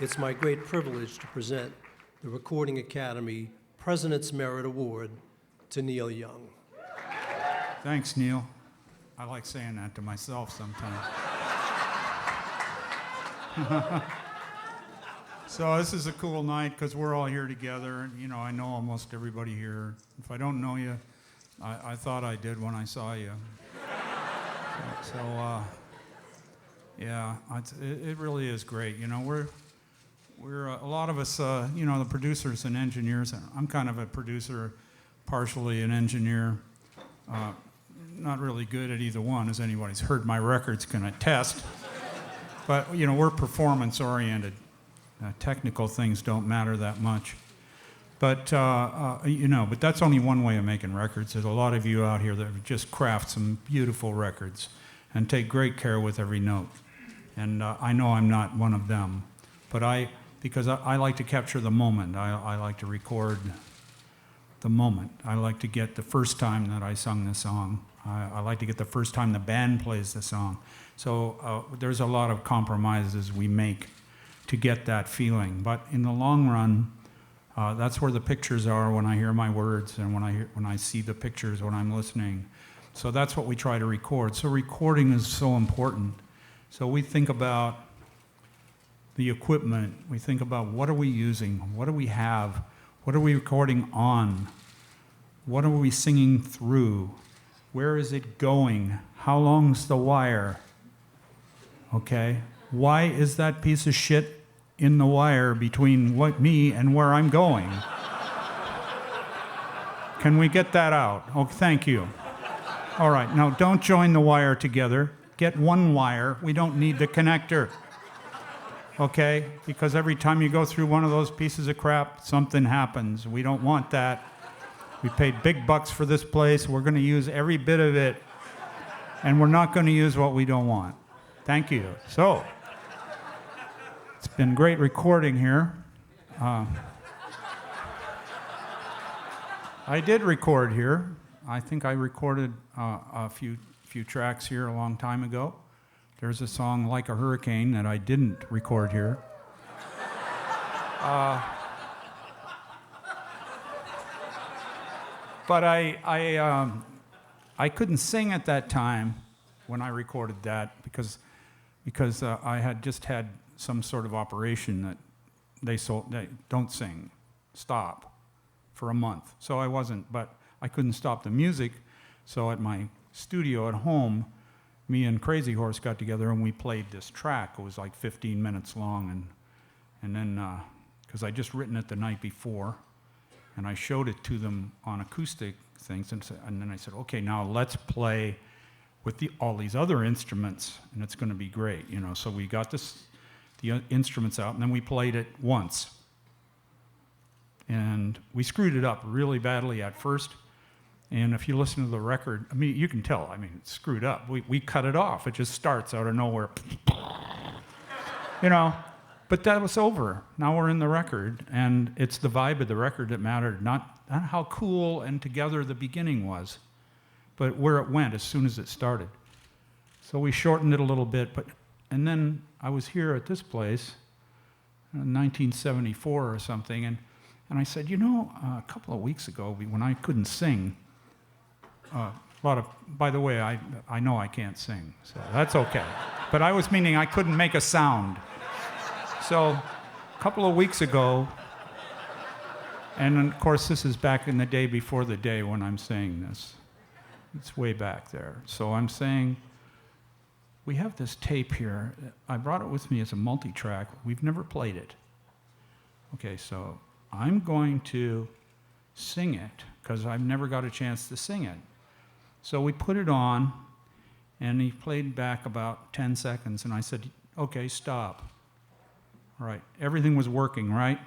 It's my great privilege to present the Recording Academy President's Merit Award to Neil Young. Thanks, Neil. I like saying that to myself sometimes. So this is a cool night because we're all here together. You know, I know almost everybody here. If I don't know you, I thought I did when I saw you. Yeah, it really is great. You know, we're a lot of us, you know, the producers and engineers. I'm kind of a producer, partially an engineer. Not really good at either one, as anybody's heard my records can attest. But, you know, we're performance-oriented. Technical things don't matter that much. But, you know, but that's only one way of making records. There's a lot of you out here that just craft some beautiful records and take great care with every note. And I know I'm not one of them. But because I like to capture the moment. I like to record the moment. I like to get the first time that I sung the song. I like to get the first time the band plays the song. So there's a lot of compromises we make to get that feeling. But in the long run, that's where the pictures are when I hear my words and when I see the pictures when I'm listening. So that's what we try to record. So recording is so important. So we think about the equipment. We think about what are we using? What do we have? What are we recording on? What are we singing through? Where is it going? How long's the wire? Okay? Why is that piece of shit in the wire between me and where I'm going? Can we get that out? Oh, thank you. All right, now don't join the wire together. Get one wire. We don't need the connector. Okay? Because every time you go through one of those pieces of crap, something happens. We don't want that. We paid big bucks for this place. We're going to use every bit of it. And we're not going to use what we don't want. Thank you. So, it's been great recording here. I did record here. I think I recorded a few tracks here a long time ago. There's a song, Like a Hurricane, that I didn't record here. But I couldn't sing at that time when I recorded that because I had just had some sort of operation that they don't sing, stop, for a month. So I wasn't, but I couldn't stop the music. So at my studio at home, me and Crazy Horse got together and we played this track. It was like 15 minutes long, and then because I just written it the night before, and I showed it to them on acoustic things, and then I said, okay, now let's play with all these other instruments, and it's going to be great, you know. So we got the instruments out, and then we played it once, and we screwed it up really badly at first. And if you listen to the record, I mean, you can tell. I mean, it's screwed up. We cut it off. It just starts out of nowhere, you know. But that was over. Now we're in the record, and it's the vibe of the record that mattered, not how cool and together the beginning was, but where it went as soon as it started. So we shortened it a little bit, and then I was here at this place in 1974 or something, and I said, you know, a couple of weeks ago when I couldn't sing, by the way, I know I can't sing, so that's okay. But I was meaning I couldn't make a sound. So a couple of weeks ago, and of course this is back in the day before the day when I'm saying this. It's way back there. So I'm saying, we have this tape here. I brought it with me as a multi-track. We've never played it. Okay, so I'm going to sing it because I've never got a chance to sing it. So we put it on, and he played back about 10 seconds, and I said, okay, stop. All right, everything was working, right?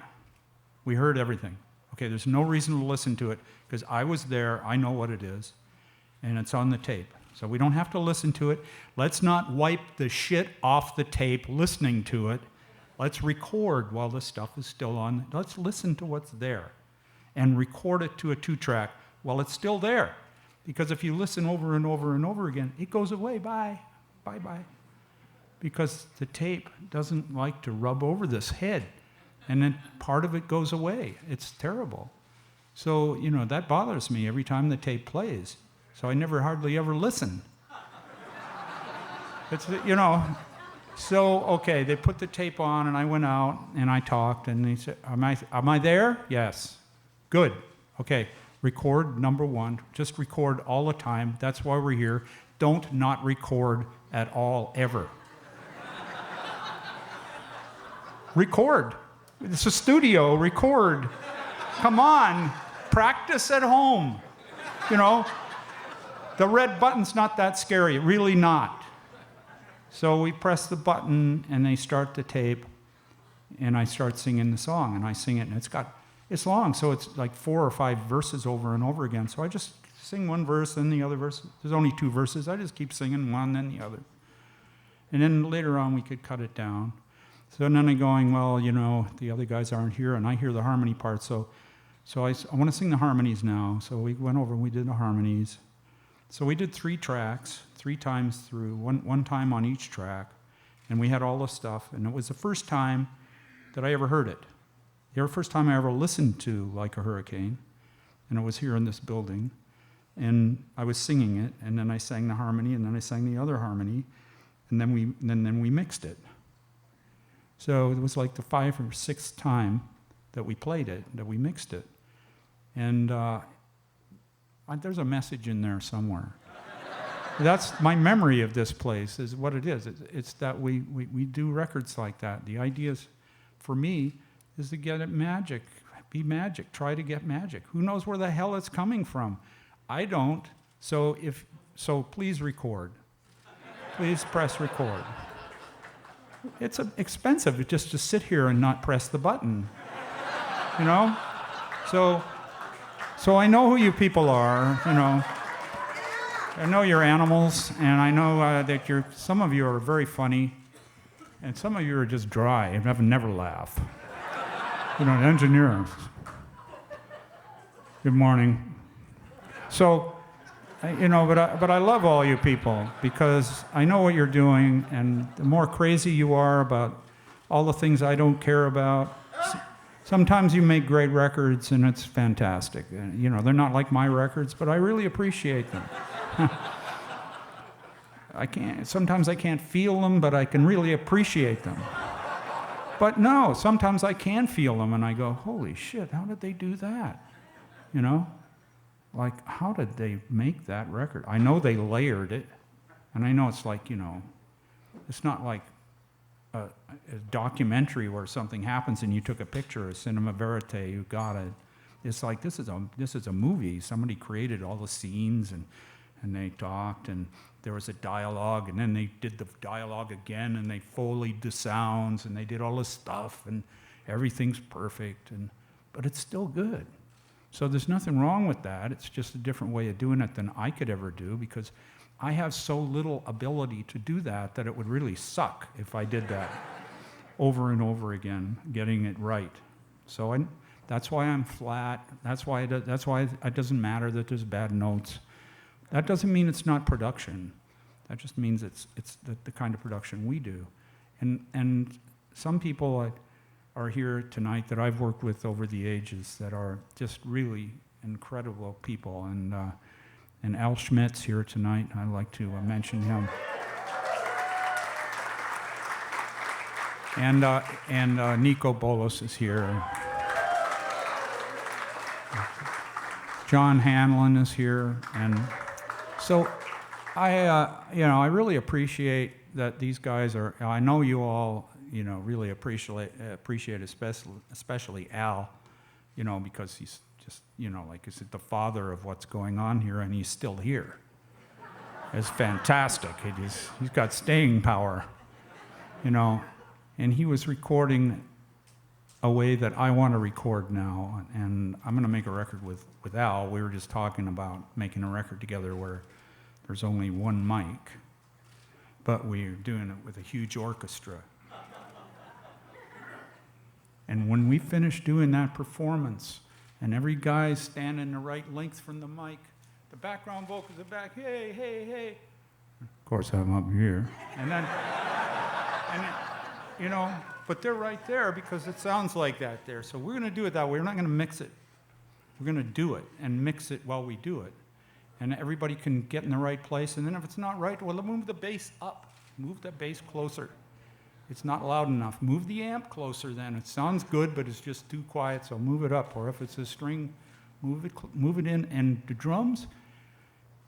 We heard everything. Okay, there's no reason to listen to it because I was there, I know what it is, and it's on the tape. So we don't have to listen to it. Let's not wipe the shit off the tape listening to it. Let's record while the stuff is still on. Let's listen to what's there and record it to a 2-track while it's still there. Because if you listen over and over and over again, it goes away. Bye. Bye-bye. because the tape doesn't like to rub over this head, and then part of it goes away. It's terrible. So, that bothers me every time the tape plays. So I never hardly ever listen. So, okay, they put the tape on, and I went out, and I talked, and they said, am I there? Yes. Good. Okay, record number one. Just record all the time. That's why we're here. Don't not record at all, ever. Record. It's a studio. Record. Come on. Practice at home. The red button's not that scary. Really not. So we press the button, and they start the tape, and I start singing the song, and I sing it, and it's long, so it's like 4 or 5 verses over and over again. So I just sing one verse, then the other verse. There's only 2 verses. I just keep singing one, then the other. And then later on, we could cut it down. So then I'm going, well, the other guys aren't here, and I hear the harmony part, so I want to sing the harmonies now. So we went over and we did the harmonies. So we did 3 tracks, 3 times through, one time on each track, and we had all the stuff, and it was the first time that I ever heard it. The first time I ever listened to Like a Hurricane, and it was here in this building, and I was singing it, and then I sang the harmony, and then I sang the other harmony, and then we mixed it. So it was like the 5th or 6th time that we played it, that we mixed it. And there's a message in there somewhere. That's my memory of this place, is what it is. It's that we do records like that. The idea is, for me, is to get it magic. Be magic. Try to get magic. Who knows where the hell it's coming from? I don't. So please record. Please press record. It's expensive just to sit here and not press the button. So I know who you people are, I know you're animals, and I know that some of you are very funny, and some of you are just dry and never laugh. An engineer. Good morning. So, but I love all you people, because I know what you're doing, and the more crazy you are about all the things I don't care about, sometimes you make great records, and it's fantastic. They're not like my records, but I really appreciate them. Sometimes I can't feel them, but I can really appreciate them. But no, sometimes I can feel them, and I go, holy shit, how did they do that? Like, how did they make that record? I know they layered it, and I know it's like, it's not like a documentary where something happens and you took a picture, a cinema verite, you got it. It's like, this is a movie. Somebody created all the scenes, and they talked, and there was a dialogue, and then they did the dialogue again, and they foleyed the sounds, and they did all this stuff, and everything's perfect, but it's still good. So there's nothing wrong with that. It's just a different way of doing it than I could ever do, because I have so little ability to do that it would really suck if I did that over and over again, getting it right. So that's why I'm flat. That's why it doesn't matter that there's bad notes. That doesn't mean it's not production. That just means it's the kind of production we do. And some people are here tonight that I've worked with over the ages that are just really incredible people. And Al Schmidt's here tonight. I'd like to mention him. And Nico Bolos is here. John Hanlon is here. And so I really appreciate that these guys are, I know you all, really appreciate especially Al, because he's just, like he's the father of what's going on here, and he's still here. It's fantastic. He's got staying power, and he was recording a way that I want to record now, and I'm going to make a record with Al. We were just talking about making a record together where there's only one mic, but we're doing it with a huge orchestra. And when we finish doing that performance, and every guy's standing the right length from the mic, the background vocals are back, hey, hey, hey. Of course, I'm up here. And then And you know, but they're right there because it sounds like that there. So we're going to do it that way. We're not going to mix it. We're going to do it and mix it while we do it. And everybody can get in the right place. And then if it's not right, well, move the bass up. Move the bass closer. It's not loud enough. Move the amp closer then. It sounds good, but it's just too quiet, so move it up. Or if it's a string, move it in. And the drums,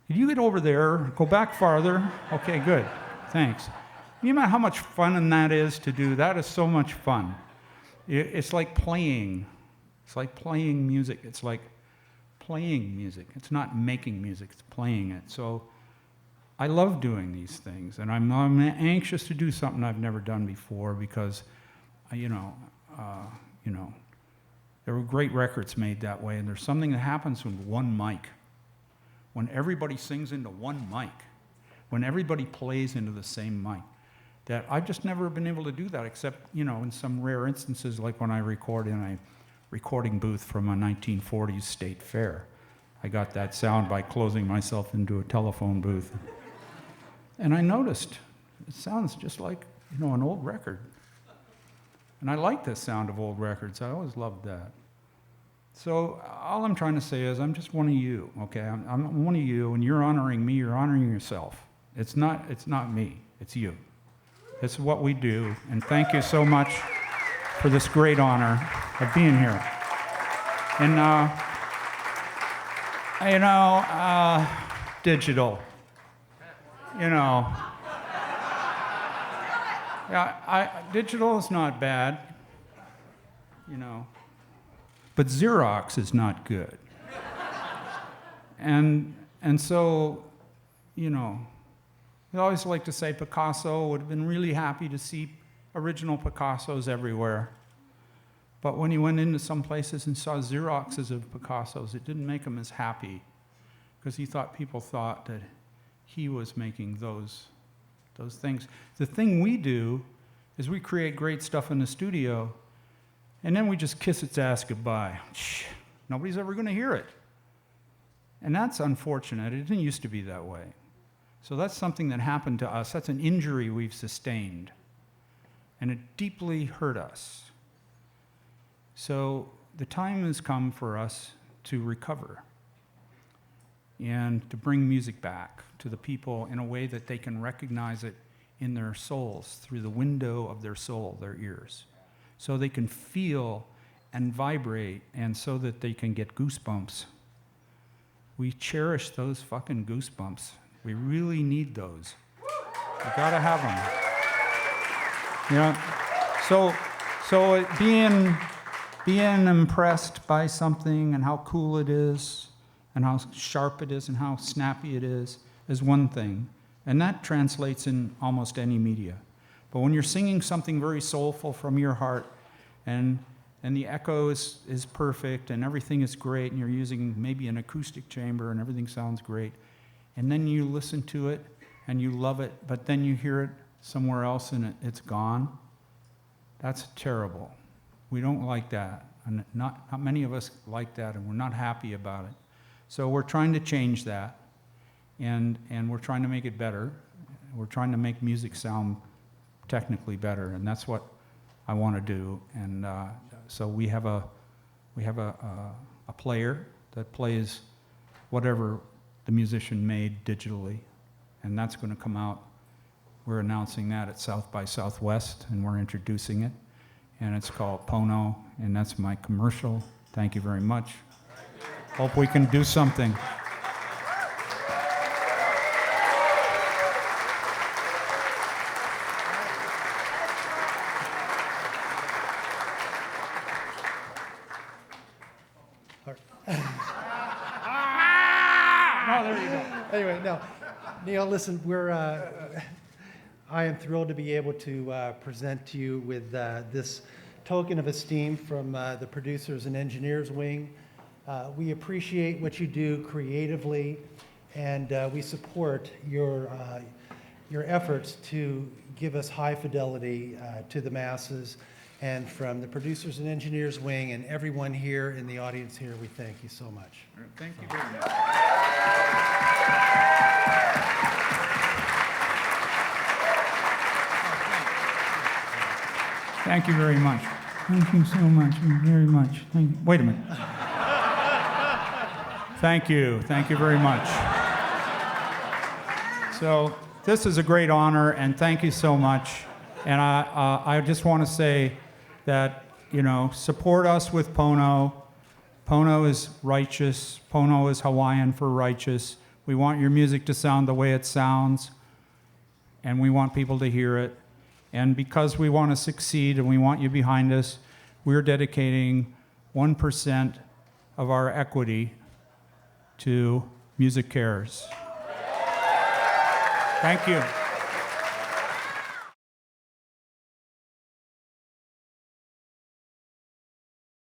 if you get over there, go back farther. Okay, good. Thanks. You know how much fun that is to do? That is so much fun. It's like playing. It's like playing music. It's like playing music. It's not making music, it's playing it. So I love doing these things, and I'm anxious to do something I've never done before because, there were great records made that way, and there's something that happens with one mic. When everybody sings into one mic, when everybody plays into the same mic, that I've just never been able to do that except, in some rare instances like when I record in a recording booth from a 1940s state fair. I got that sound by closing myself into a telephone booth. And I noticed it sounds just like, an old record. And I like the sound of old records. I always loved that. So all I'm trying to say is I'm just one of you, okay? I'm one of you, and you're honoring me, you're honoring yourself. It's not me, it's you. It's what we do, and thank you so much for this great honor of being here. And, digital. Digital is not bad, but Xerox is not good. And so, we always like to say Picasso would have been really happy to see original Picassos everywhere. But when he went into some places and saw Xeroxes of Picassos, it didn't make him as happy because people thought that he was making those things. The thing we do is we create great stuff in the studio, and then we just kiss its ass goodbye. Shh, nobody's ever going to hear it. And that's unfortunate. It didn't used to be that way. So that's something that happened to us. That's an injury we've sustained. And it deeply hurt us. So the time has come for us to recover and to bring music back to the people in a way that they can recognize it in their souls, through the window of their soul, their ears. So they can feel and vibrate, and so that they can get goosebumps. We cherish those fucking goosebumps. We really need those. You gotta have them. So being impressed by something and how cool it is and how sharp it is and how snappy it is one thing. And that translates in almost any media. But when you're singing something very soulful from your heart and the echo is perfect and everything is great and you're using maybe an acoustic chamber and everything sounds great, and then you listen to it and you love it, but then you hear it somewhere else and it's gone, that's terrible. We don't like that. And not many of us like that, and we're not happy about it. So we're trying to change that, and we're trying to make it better. We're trying to make music sound technically better, and that's what I want to do. And so we have a player that plays whatever the musician made digitally, and that's going to come out. We're announcing that at South by Southwest, and we're introducing it. And it's called Pono, and that's my commercial. Thank you very much. Hope we can do something. No, there you go. Anyway, no. Neil, listen, I am thrilled to be able to present to you with this token of esteem from the Producers and Engineers Wing. We appreciate what you do creatively, and we support your efforts to give us high fidelity to the masses. And from the Producers and Engineers Wing and everyone here in the audience here, we thank you so much. Thank you very much. Thank you very much. Thank you so much, very much. Wait a minute. Thank you very much. So this is a great honor, and thank you so much. And I just want to say that, support us with Pono. Pono is righteous. Pono is Hawaiian for righteous. We want your music to sound the way it sounds, and we want people to hear it. And because we want to succeed and we want you behind us, we're dedicating 1% of our equity to Music Cares. Thank you.